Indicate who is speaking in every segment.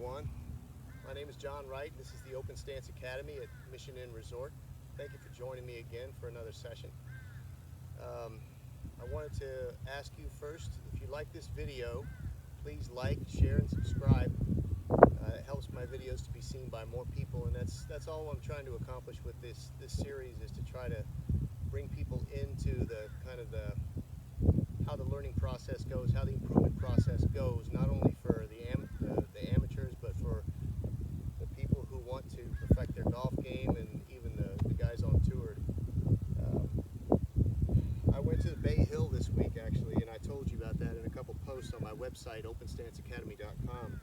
Speaker 1: everyone. My name is John Wright. This is the Open Stance Academy at Mission Inn Resort. Thank you for joining me again for another session. I wanted to ask you first, if you like this video, please like, share, and subscribe. It helps my videos to be seen by more people, and that's all I'm trying to accomplish with this series, is to try to bring people into the kind of how the learning process goes, how the improvement process goes, not only for the amateurs, but for the people who want to perfect their golf game, and even the guys on tour. I went to the Bay Hill this week, actually, and I told you about that in a couple posts on my website, openstanceacademy.com.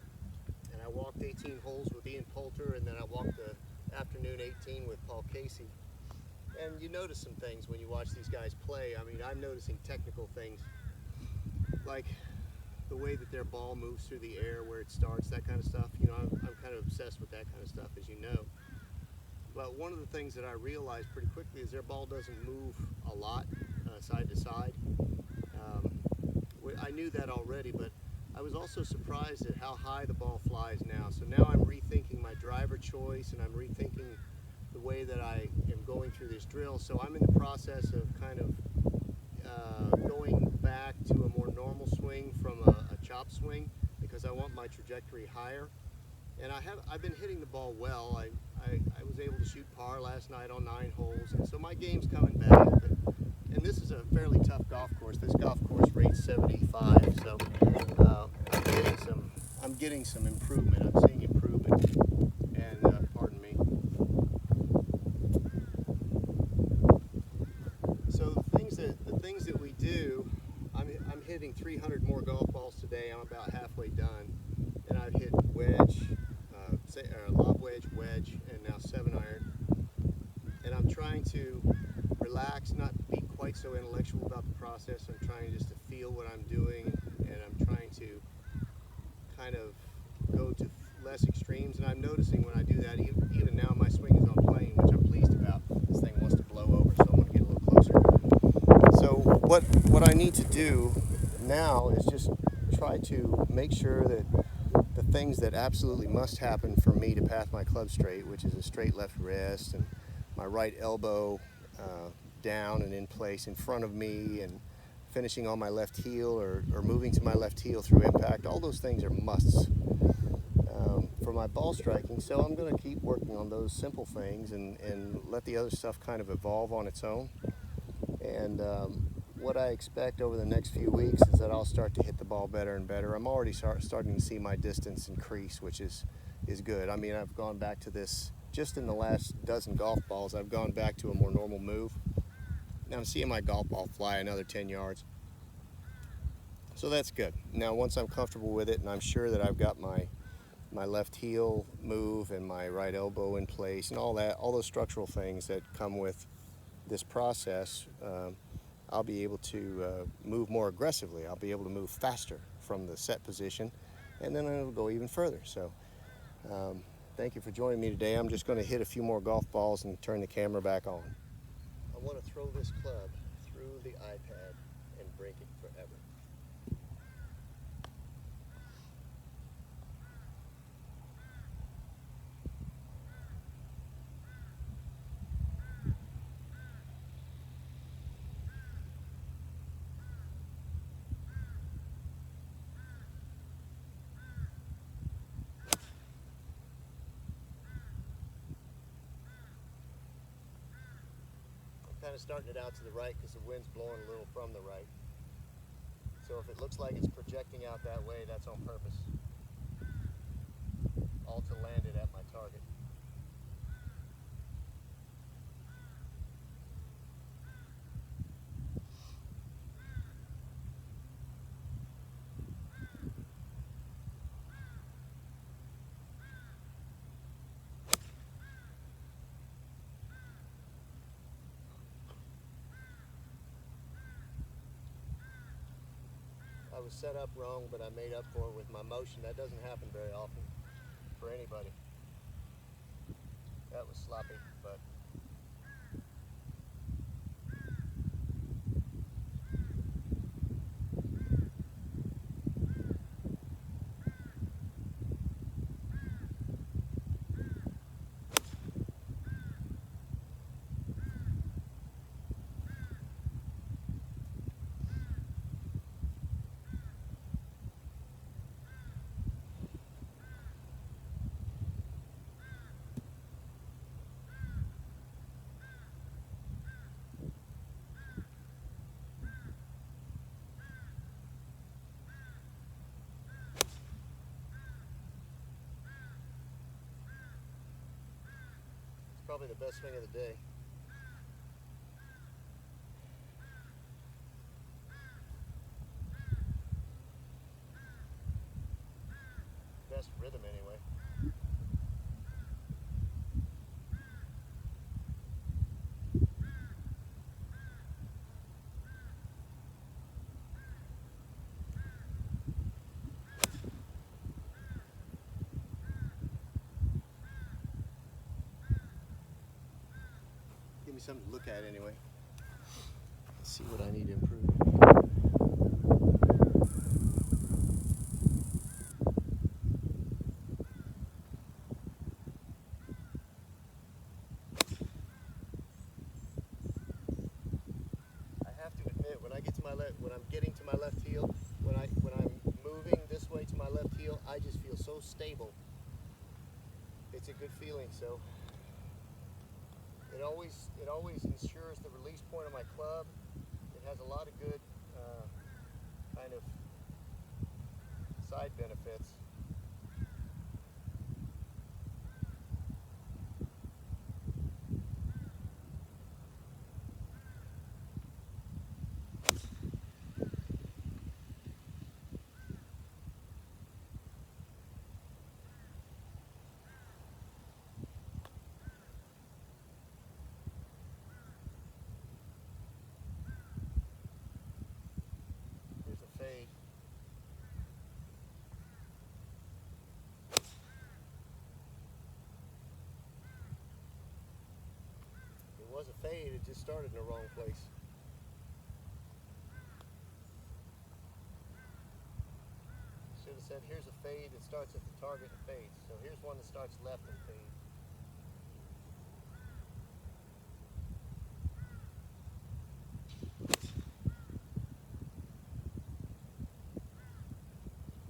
Speaker 1: And I walked 18 holes with Ian Poulter, and then I walked the afternoon 18 with Paul Casey. And you notice some things when you watch these guys play. I mean, I'm noticing technical things, like the way that their ball moves through the air, where it starts, that kind of stuff. You know, I'm kind of obsessed with that kind of stuff, as you know. But one of the things that I realized pretty quickly is their ball doesn't move a lot side to side. I knew that already, but I was also surprised at how high the ball flies now. So now I'm rethinking my driver choice, and I'm rethinking the way that I am going through this drill. So I'm in the process of kind of going back to a more normal swing from a chop swing, because I want my trajectory higher. And I've been hitting the ball well. I was able to shoot par last night on 9 holes, and so my game's coming back. And this is a fairly tough golf course. This golf course rates 75, so I'm getting some improvement. I'm seeing improvement. And pardon me. So the things that we do, I'm hitting 300 more golf balls today. I'm about halfway done, and I've hit wedge, lob wedge, and now 7-iron. And I'm trying to relax, not be quite so intellectual about the process. I'm trying just to feel what I'm doing, and I'm trying to kind of go to less extremes. And I'm noticing when I do that, even now my swing is on plane, which I'm pleased about. This thing wants to blow over, so I'm going to get a little closer. So what I need to do now is just try to make sure that the things that absolutely must happen for me to path my club straight, which is a straight left wrist and my right elbow down and in place in front of me, and finishing on my left heel or moving to my left heel through impact, all those things are musts for my ball striking. So I'm going to keep working on those simple things and let the other stuff kind of evolve on its own. And what I expect over the next few weeks is that I'll start to hit the ball better and better. I'm already starting to see my distance increase, which is good. I mean, I've gone back to this, just in the last dozen golf balls, I've gone back to a more normal move. Now I'm seeing my golf ball fly another 10 yards. So that's good. Now once I'm comfortable with it, and I'm sure that I've got my left heel move and my right elbow in place and all those structural things that come with this process, I'll be able to move more aggressively. I'll be able to move faster from the set position, and then it'll go even further. So thank you for joining me today. I'm just going to hit a few more golf balls and turn the camera back on. I want to throw this club through the iPad and break it forever. Kind of starting it out to the right because the wind's blowing a little from the right. So if it looks like it's projecting out that way, that's on purpose. All to land it at my target. I was set up wrong, but I made up for it with my motion. That doesn't happen very often for anybody. That was sloppy, but probably the best swing of the day. Best rhythm anyway. Give me something to look at anyway. Let's see what I need to improve. I have to admit, when I get to my left, when I'm getting to my left heel, when I'm moving this way to my left heel, I just feel so stable. It's a good feeling. So it always ensures the release point of my club. It has a lot of good kind of side benefits. Here's a fade. It was a fade, it just started in the wrong place. Should have said, here's a fade that starts at the target and fades. So here's one that starts left and fades.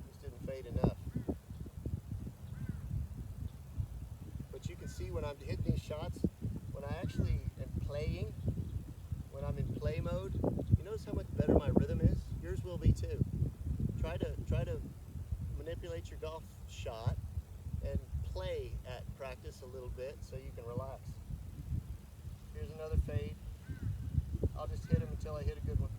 Speaker 1: Just didn't fade enough. But you can see when I'm hitting these shots, when I actually am playing, when I'm in play mode, you notice how much better my rhythm is? Yours will be too. Try to manipulate your golf shot and play at practice a little bit so you can relax. Here's another fade. I'll just hit them until I hit a good one.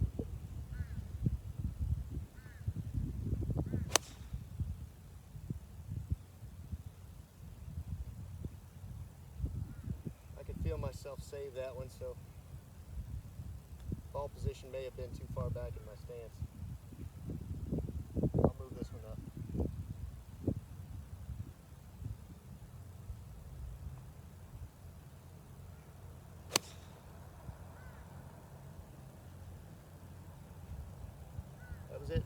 Speaker 1: I could feel myself save that one, so ball position may have been too far back in my stance. I'll move this one up. That was it.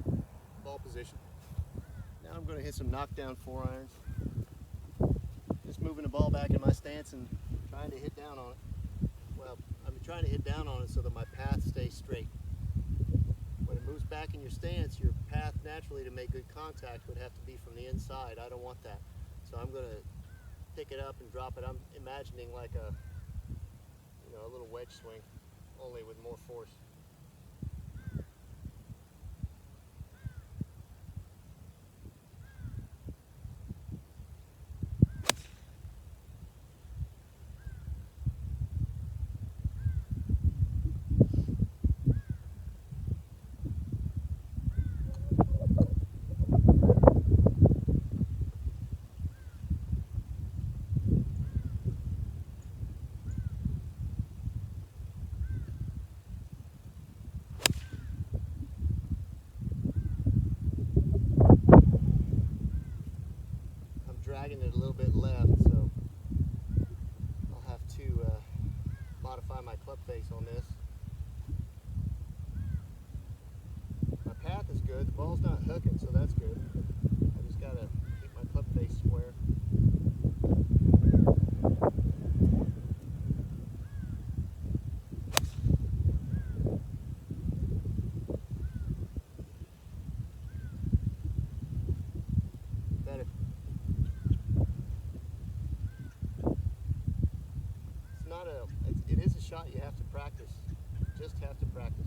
Speaker 1: Ball position. Now I'm going to hit some knockdown 4-irons. Just moving the ball back in my stance and trying to hit down on it. Well, I'm trying to hit down on it so that my path stays straight. When it moves back in your stance, your path naturally to make good contact would have to be from the inside. I don't want that. So I'm going to pick it up and drop it. I'm imagining like a little wedge swing, only with more force. Dragging it a little bit left, so I'll have to modify my club face on this. My path is good, the ball's not hooking, so that's good. I just gotta keep my club face square. Better. It is a shot you have to practice. Just have to practice.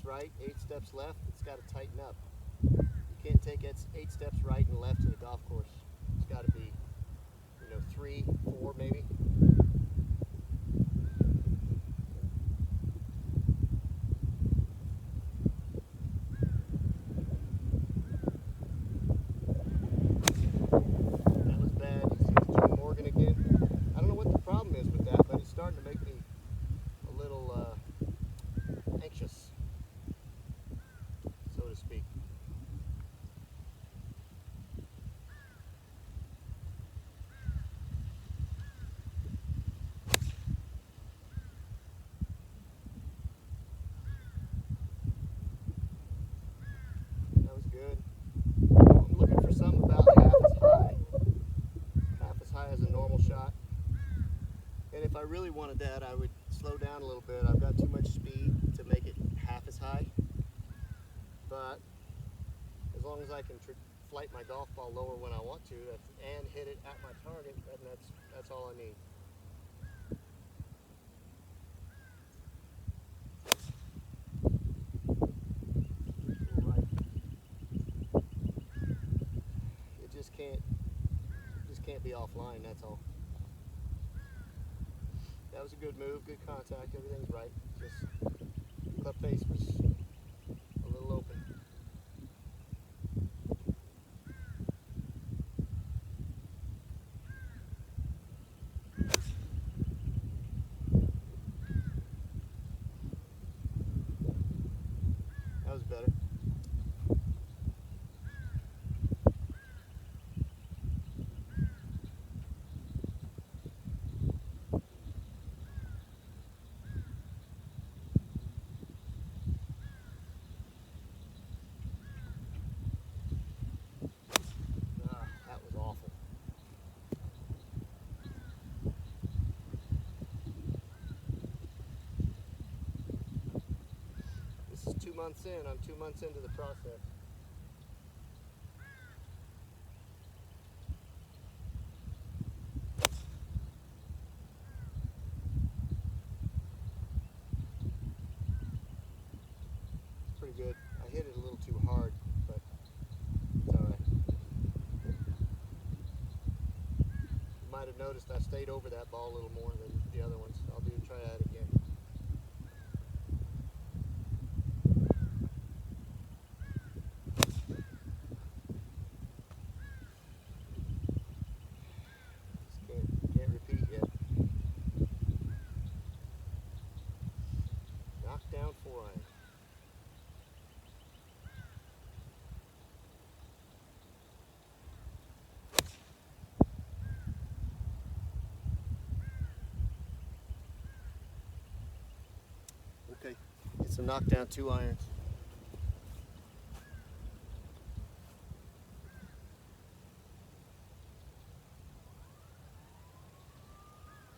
Speaker 1: steps right, 8 steps left, it's got to tighten up. You can't take 8 steps right and left to the golf course. It's got to be, 3, 4 maybe. That was bad. You see the Jim Morgan again? I don't know what the problem is with that, but it's starting to make me a little anxious, so to speak. That was good. I'm looking for something about half as high as a normal shot. And if I really wanted that, I would slow down a little bit. I've got too much speed to make it half as high. But as long as I can flight my golf ball lower when I want to and hit it at my target, then that's all I need. It just can't be offline, that's all. That was a good move, good contact, everything's right. Just club face was a little open. That was better. That was awful. This is 2 months in. I'm 2 months into the process. It's pretty good. I hit it a little too hard, but it's all right. You might have noticed I stayed over that ball a little more than the other ones. I'll try that again. Can't repeat yet. Knocked down 4-iron. Okay, get some knockdown 2-irons.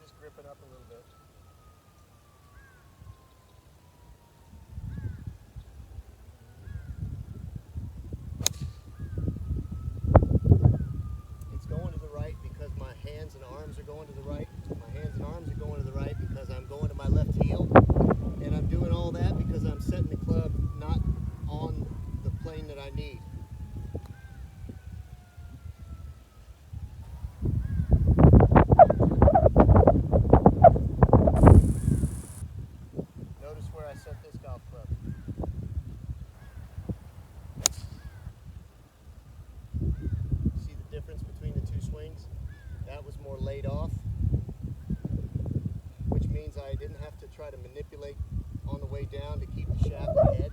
Speaker 1: Just grip it up a little bit. It's going to the right because my hands and arms are going to the right. My hands and arms are going to the right because I'm going to my left heel. And I'm doing all that because I'm setting the club not on the plane that I need. Notice where I set this golf club. See the difference between the two swings? That was more laid off, which means I didn't have to try to manipulate on the way down to keep the shaft ahead.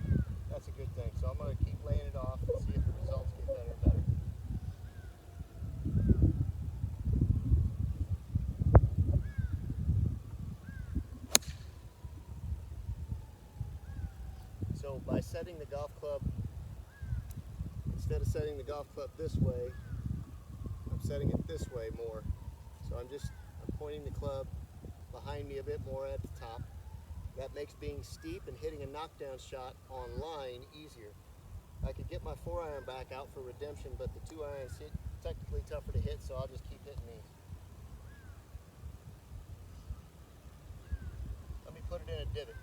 Speaker 1: That's a good thing. So I'm going to keep laying it off and see if the results get better and better. So by setting the golf club, instead of setting the golf club this way, I'm setting it this way more. So I'm pointing the club behind me a bit more at the top. That makes being steep and hitting a knockdown shot on line easier. I could get my 4-iron back out for redemption, but the 2-iron's technically tougher to hit, so I'll just keep hitting these. Let me put it in a divot.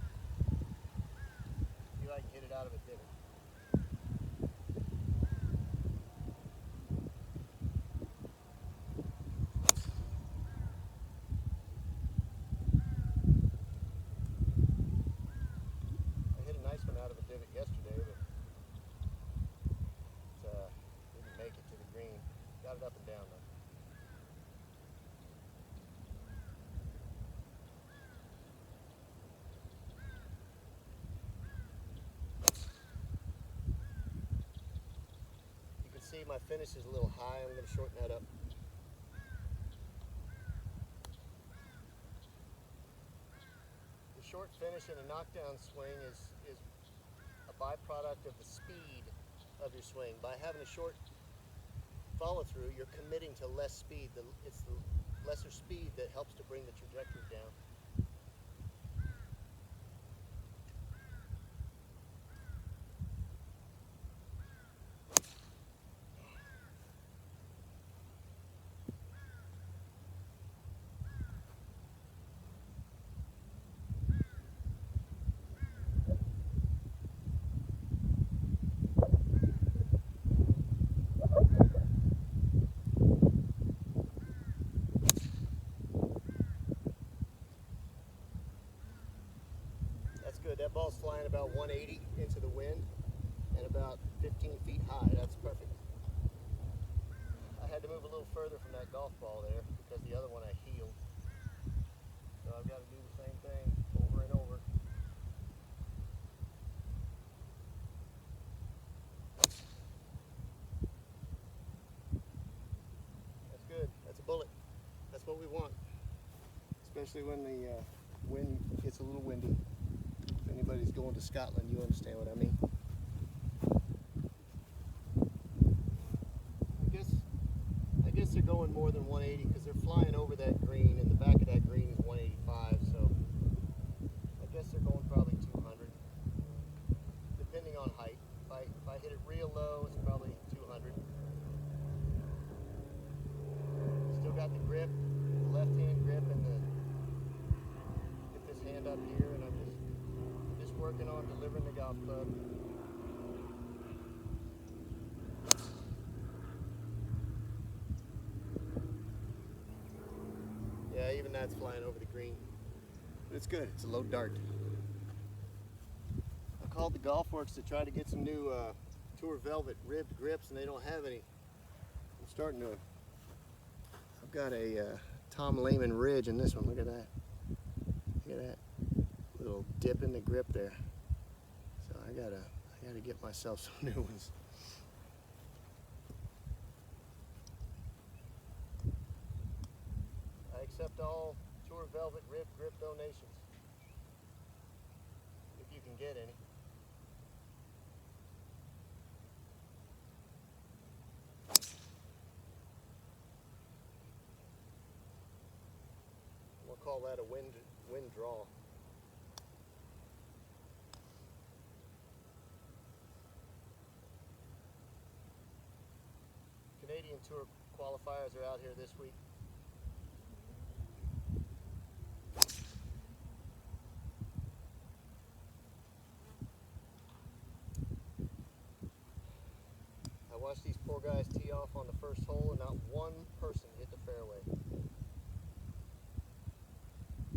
Speaker 1: See if I can hit it it out of a divot. I hit a nice one out of a divot yesterday, but didn't make it to the green. Got it up and down though. See, my finish is a little high. I'm going to shorten that up. The short finish in a knockdown swing is a byproduct of the speed of your swing. By having a short follow through, you're committing to less speed. It's the lesser speed that helps to bring the trajectory down. Good. That ball's flying about 180 into the wind and about 15 feet high. That's perfect. I had to move a little further from that golf ball there because the other one I heeled. So I've got to do the same thing over and over. That's good. That's a bullet. That's what we want. Especially when the wind gets a little windy. If anybody's going to Scotland, you understand what I mean. I guess they're going more than 180 because they're flying over that green, and the back of that green is 185, so I guess they're going probably 200, depending on height. If I hit it real low, it's probably 200. Still got the grip, the left hand grip, and get this hand up here, and I'm just working on delivering the golf club. Yeah, even that's flying over the green. But it's good. It's a low dart. I called the Golf Works to try to get some new Tour Velvet ribbed grips, and they don't have any. I'm starting to. I've got a Tom Lehman Ridge in this one. Look at that. Look at that little dip in the grip there. So I gotta get myself some new ones. I accept all Tour Velvet rib grip donations, if you can get any. We'll call that a wind draw. Canadian Tour qualifiers are out here this week. I watched these poor guys tee off on the first hole, and not one person hit the fairway.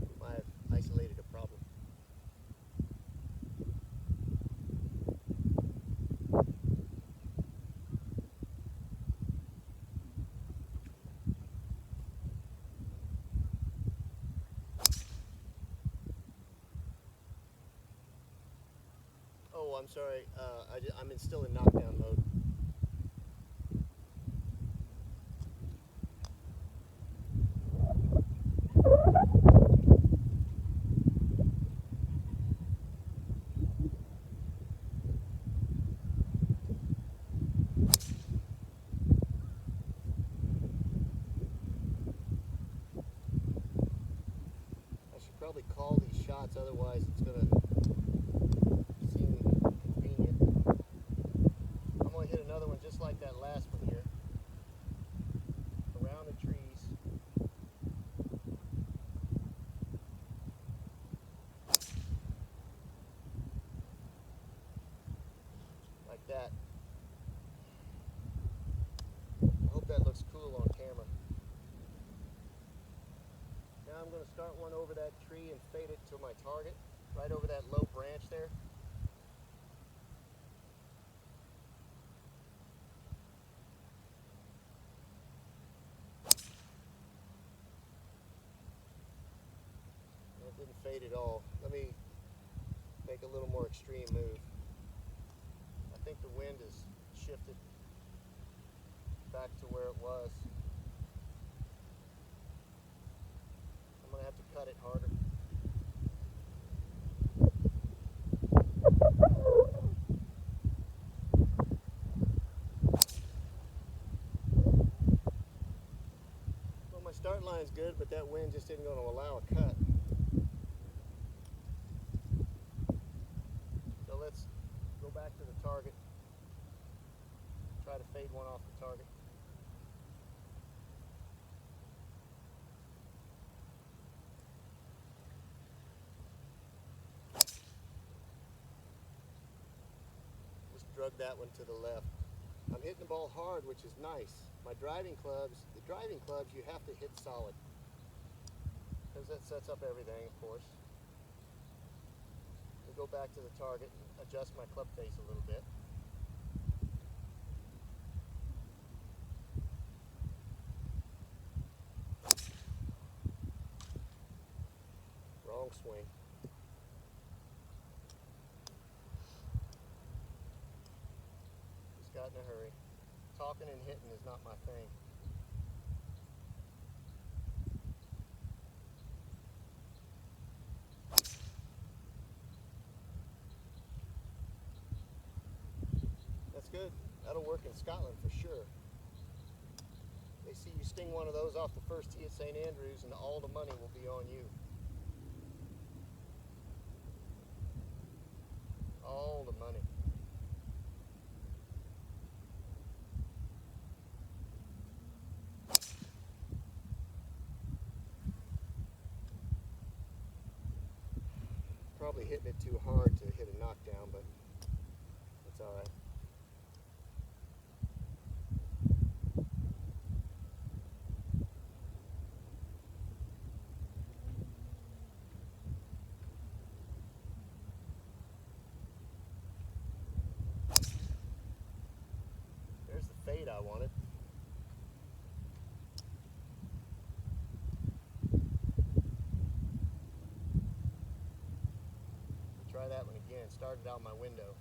Speaker 1: We might have isolated a problem. Oh, I'm sorry. I'm still in knockdown mode. I should probably call these shots, otherwise it's gonna seem convenient. I'm gonna hit another one just like that last one here, around the trees. start one over that tree and fade it to my target, right over that low branch there. It didn't fade at all. Let me make a little more extreme move. I think the wind has shifted back to where it was. I'm going to have to cut it harder. Well, my start line's good, but that wind just isn't going to allow a cut. So let's go back to the target. Try to fade one off the target. Just drug that one to the left. I'm hitting the ball hard, which is nice. My driving clubs, you have to hit solid, because that sets up everything, of course. Go back to the target and adjust my club face a little bit. Wrong swing. Just got in a hurry. Talking and hitting is not my thing. Good. That'll work in Scotland for sure. They see you sting one of those off the first tee at St. Andrews and all the money will be on you. All the money. Probably hitting it too hard to hit a knockdown, but it's all right. Fade I wanted. Try that one again. Started out my window.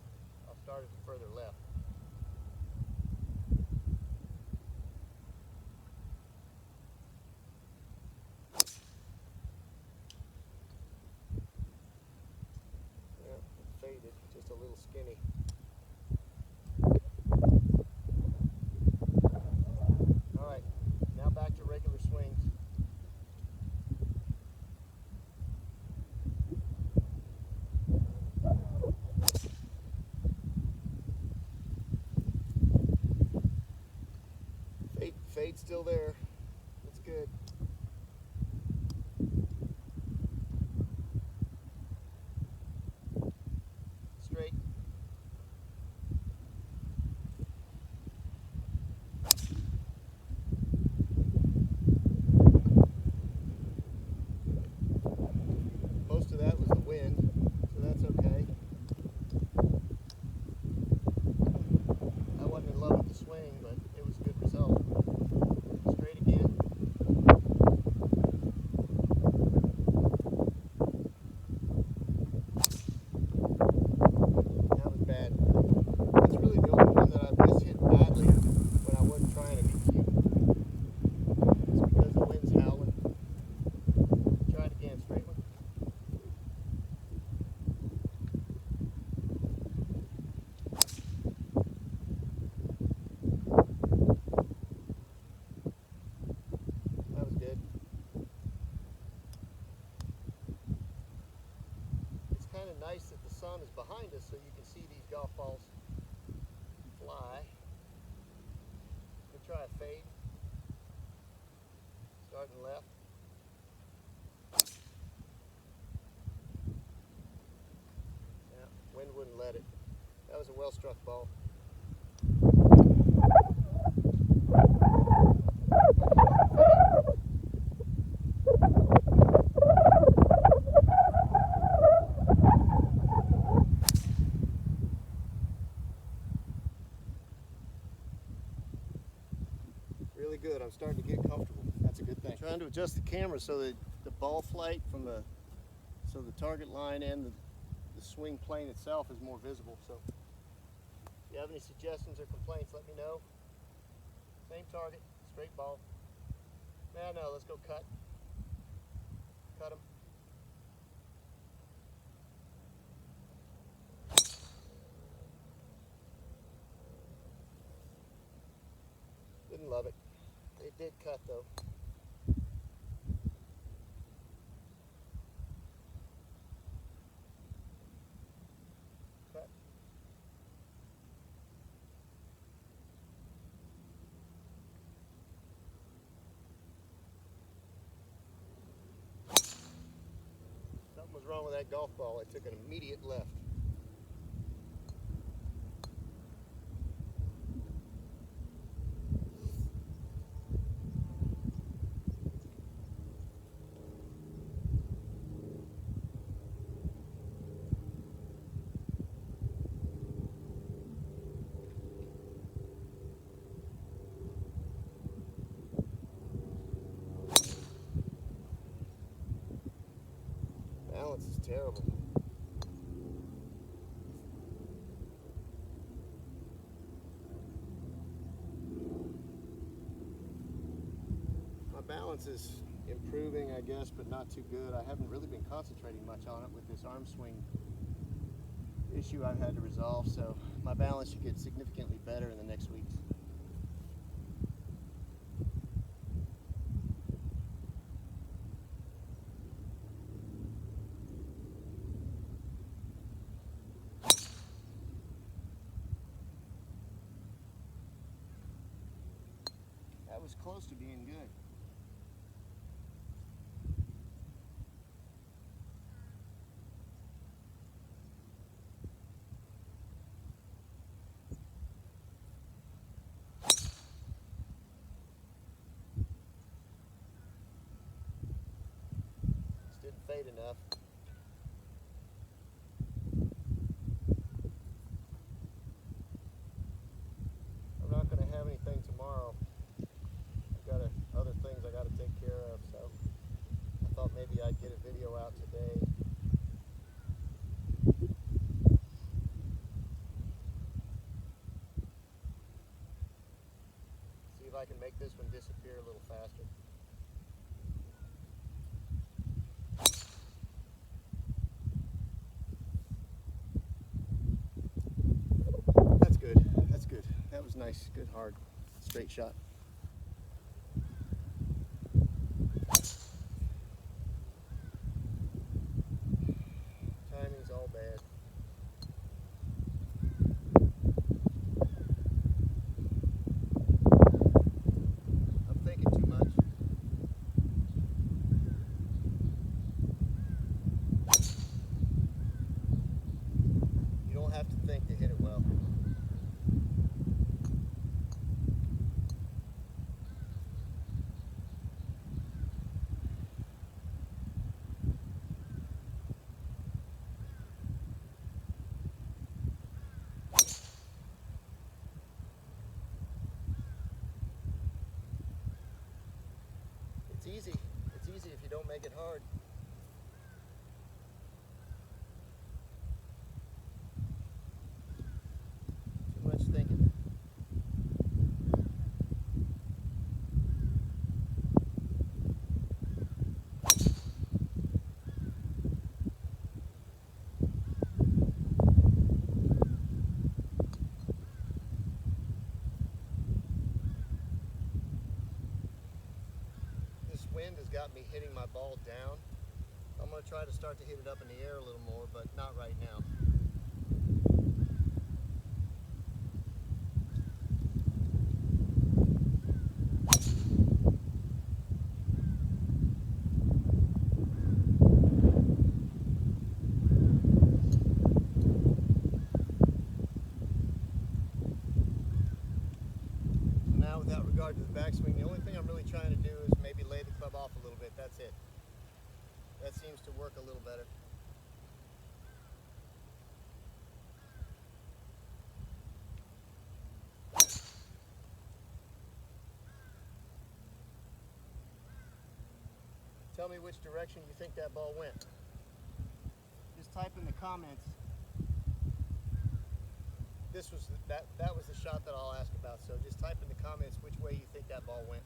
Speaker 1: I'll start it further left. Yeah, it faded. Just a little skinny. Back to regular swings. Fade still there. That's good. Straight. Nice that the sun is behind us so you can see these golf balls fly. We'll try a fade. Starting left. Yeah, wind wouldn't let it. That was a well struck ball.
Speaker 2: good thing.
Speaker 1: Trying to adjust the camera so that the ball flight from the target line and the swing plane itself is more visible. So if you have any suggestions or complaints, let me know. Same target, straight ball. No, let's go cut. Cut them. Didn't love it. They did cut though. Cut. Something was wrong with that golf ball. I took an immediate left. Balance is terrible. My balance is improving, I guess, but not too good. I haven't really been concentrating much on it with this arm swing issue I've had to resolve, so my balance should get significantly better in the next weeks. That was close to being good. Just didn't fade enough. I'm not going to have anything tomorrow. I've got other things I got to take care of, so I thought maybe I'd get a video out today. See if I can make this one disappear a little faster. That's good. That's good. That was nice. Good, hard, straight shot. Timing's all bad. I'm thinking too much. You don't have to think to hit it well. It's easy. It's easy if you don't make it hard. Too much thinking. This wind has got me hitting my ball down. I'm going to try to start to hit it up in the air a little more, but not right now. So now, without regard to the backswing, the only thing I'm really trying to do is maybe lay the club off a little bit. That's it. That seems to work a little better. tell me which direction you think that ball went. Just type in the comments. That was the shot that I'll ask about. So just type in the comments which way you think that ball went.